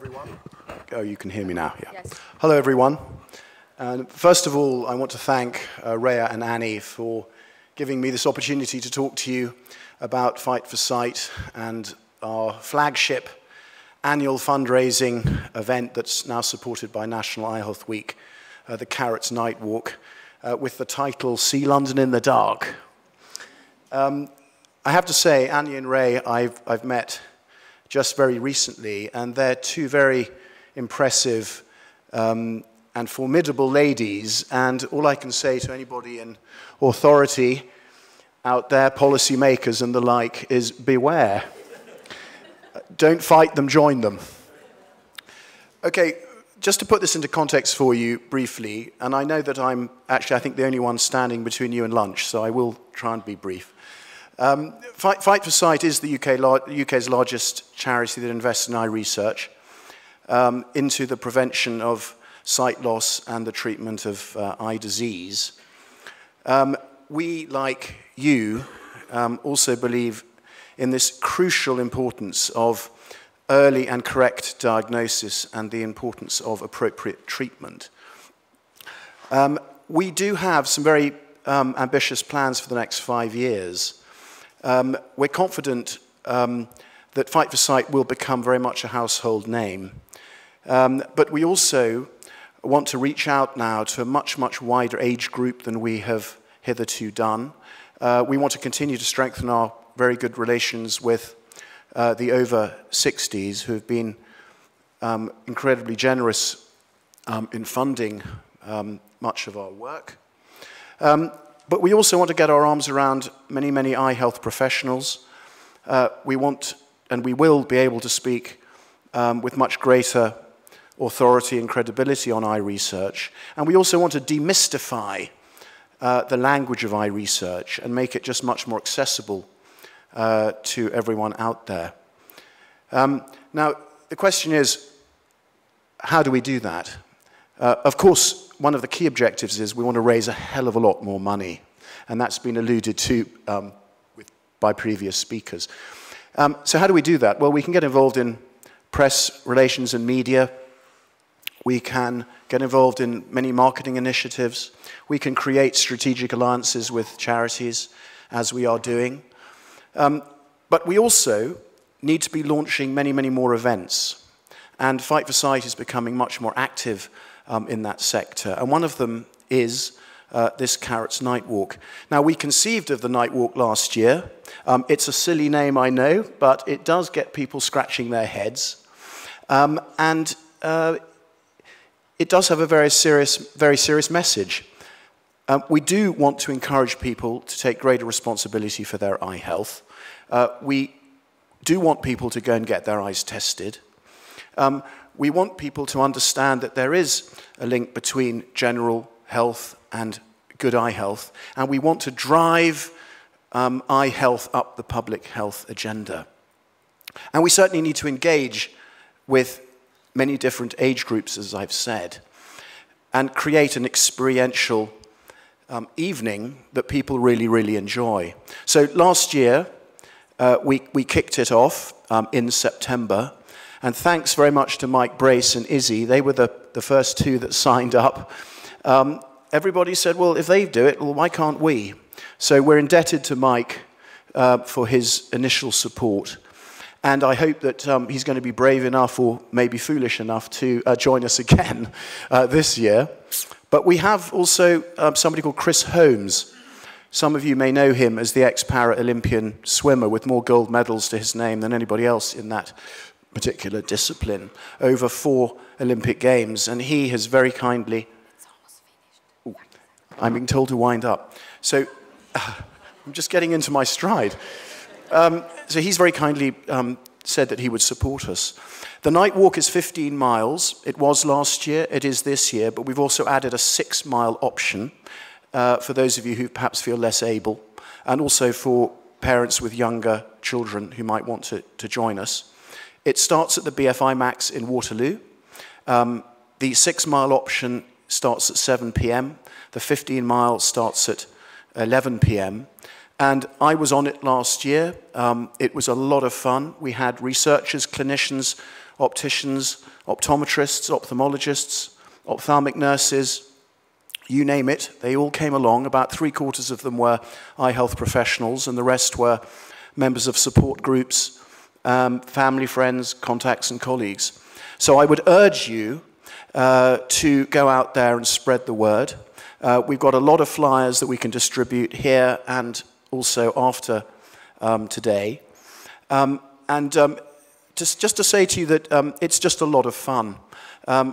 everyone. Oh, you can hear me now, yeah. Yes. Hello, everyone. And first of all, I want to thank Rhea and Annie for giving me this opportunity to talk to you about Fight for Sight and our flagship annual fundraising event that's now supported by National Eye Health Week, the Carrots Night Walk, with the title, See London in the Dark. I have to say, Annie and Ray, I've met just very recently, and they're two very impressive and formidable ladies, and all I can say to anybody in authority out there, policymakers and the like, is beware. Don't fight them, join them. Okay, just to put this into context for you briefly, and I know that I'm actually, I think, the only one standing between you and lunch, so I will try and be brief. Fight for Sight is the UK's largest charity that invests in eye research into the prevention of sight loss and the treatment of eye disease. We, like you, also believe in this crucial importance of early and correct diagnosis and the importance of appropriate treatment. We do have some very ambitious plans for the next 5 years. We're confident that Fight for Sight will become very much a household name. But we also want to reach out now to a much, much wider age group than we have hitherto done. We want to continue to strengthen our very good relations with the over 60s who have been incredibly generous in funding much of our work. But we also want to get our arms around many, many eye health professionals. We want, and we will be able to speak with much greater authority and credibility on eye research. And we also want to demystify the language of eye research and make it just much more accessible to everyone out there. Now, the question is, how do we do that? Of course, one of the key objectives is we want to raise a hell of a lot more money, and that's been alluded to by previous speakers. So how do we do that? Well, we can get involved in press relations and media. We can get involved in many marketing initiatives. We can create strategic alliances with charities, as we are doing. But we also need to be launching many, many more events. And Fight for Sight is becoming much more active in that sector. And one of them is this Carrots Night Walk. Now, we conceived of the Night Walk last year. It's a silly name, I know, but it does get people scratching their heads. It does have a very serious message. We do want to encourage people to take greater responsibility for their eye health. We do want people to go and get their eyes tested. We want people to understand that there is a link between general health and good eye health, and we want to drive eye health up the public health agenda. And we certainly need to engage with many different age groups, as I've said, and create an experiential evening that people really, really enjoy. So last year, we kicked it off in September, and thanks very much to Mike Brace and Izzy. They were the first two that signed up. Everybody said, well, if they do it, well, why can't we? So we're indebted to Mike for his initial support. And I hope that he's going to be brave enough or maybe foolish enough to join us again this year. But we have also somebody called Chris Holmes. Some of you may know him as the ex-para-Olympian swimmer with more gold medals to his name than anybody else in that particular discipline, over 4 Olympic Games. And he has very kindly... Ooh, I'm being told to wind up. So I'm just getting into my stride. So he's very kindly said that he would support us. The night walk is 15 miles. It was last year, it is this year, but we've also added a 6-mile option for those of you who perhaps feel less able, and also for parents with younger children who might want to join us. It starts at the BFI Max in Waterloo. The 6-mile option starts at 7 p.m. The 15-mile starts at 11 p.m. And I was on it last year. It was a lot of fun. We had researchers, clinicians, opticians, optometrists, ophthalmologists, ophthalmic nurses, you name it, they all came along. About 3/4 of them were eye health professionals, and the rest were members of support groups, family, friends, contacts, and colleagues. So I would urge you to go out there and spread the word. We've got a lot of flyers that we can distribute here and also after today. Just to say to you that it's just a lot of fun.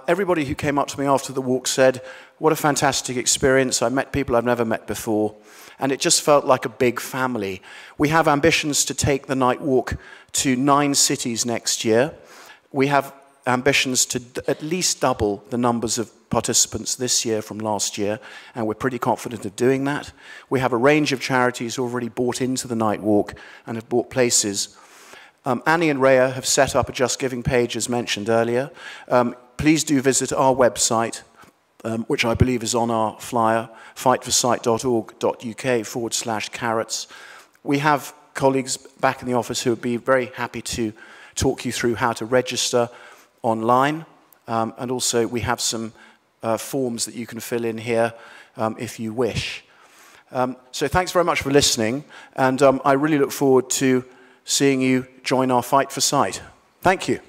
Everybody who came up to me after the walk said, what a fantastic experience. I met people I've never met before. And it just felt like a big family. We have ambitions to take the night walk to 9 cities next year. We have ambitions to at least double the numbers of participants this year from last year, and we're pretty confident of doing that. We have a range of charities already bought into the night walk and have bought places. Annie and Rhea have set up a Just Giving page, as mentioned earlier. Please do visit our website, which I believe is on our flyer, fightforsight.org.uk/carrots. We have colleagues back in the office who would be very happy to talk you through how to register online. And also we have some forms that you can fill in here if you wish. So thanks very much for listening, and I really look forward to seeing you join our Fight for Sight. Thank you.